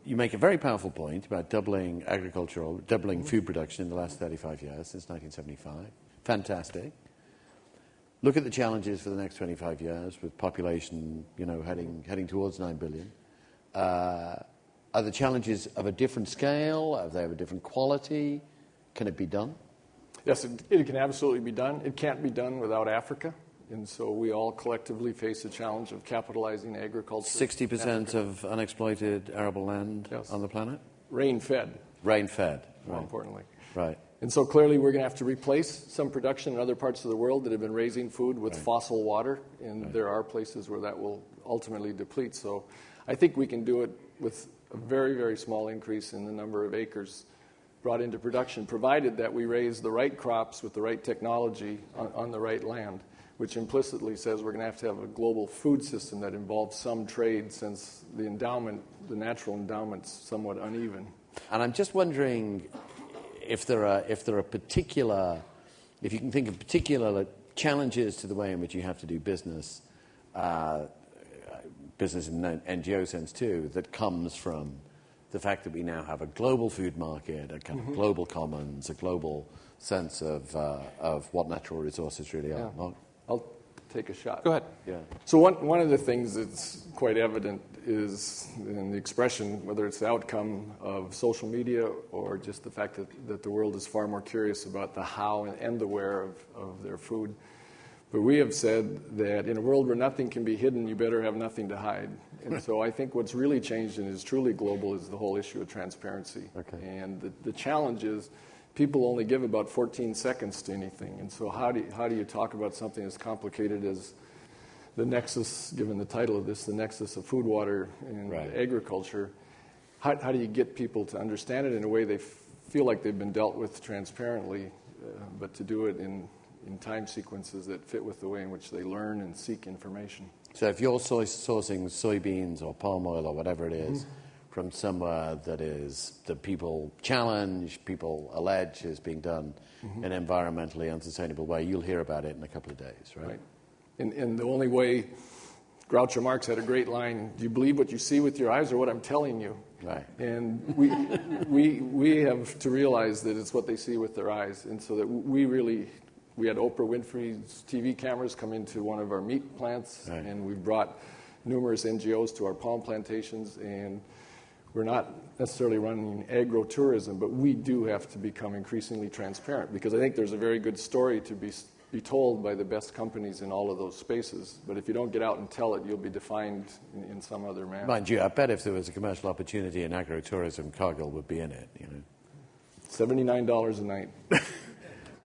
you make a very powerful point about doubling food production in the last 35 years, since 1975. Fantastic. Look at the challenges for the next 25 years with population, heading towards 9 billion. Are the challenges of a different scale? Are they of a different quality? Can it be done? Yes, it can absolutely be done. It can't be done without Africa. And so we all collectively face the challenge of capitalizing agriculture. 60% of unexploited arable land on the planet? Rain-fed. Rain-fed. More importantly. Right. And so clearly we're going to have to replace some production in other parts of the world that have been raising food with fossil water. And there are places where that will ultimately deplete. So I think we can do it with a very, very small increase in the number of acres brought into production, provided that we raise the right crops with the right technology on the right land, which implicitly says we're going to have a global food system that involves some trade, since the natural endowment's somewhat uneven. And I'm just wondering if you can think of particular challenges to the way in which you have to do business in the NGO sense too, that comes from the fact that we now have a global food market, a kind of global commons, a global sense of what natural resources really are. Mark? I'll take a shot. Go ahead. Yeah. So one of the things that's quite evident is in the expression, whether it's the outcome of social media or just the fact that the world is far more curious about the how and the where of their food. But we have said that in a world where nothing can be hidden, you better have nothing to hide. And so I think what's really changed and is truly global is the whole issue of transparency. Okay. And the challenge is people only give about 14 seconds to anything. And so how do you talk about something as complicated as the nexus, given the title of this, the nexus of food, water, and agriculture? How do you get people to understand it in a way they feel like they've been dealt with transparently, but to do it in time sequences that fit with the way in which they learn and seek information? So if you're sourcing soybeans or palm oil or whatever it is from somewhere that people challenge, people allege is being done in an environmentally unsustainable way, you'll hear about it in a couple of days, right? And the only way, Groucho Marx had a great line, do you believe what you see with your eyes or what I'm telling you? Right. And we have to realize that it's what they see with their eyes. And so that we had Oprah Winfrey's TV cameras come into one of our meat plants, and we've brought numerous NGOs to our palm plantations, and we're not necessarily running agro-tourism, but we do have to become increasingly transparent, because I think there's a very good story to be told by the best companies in all of those spaces. But if you don't get out and tell it, you'll be defined in some other manner. Mind you, I bet if there was a commercial opportunity in agro-tourism, Cargill would be in it, $79 a night.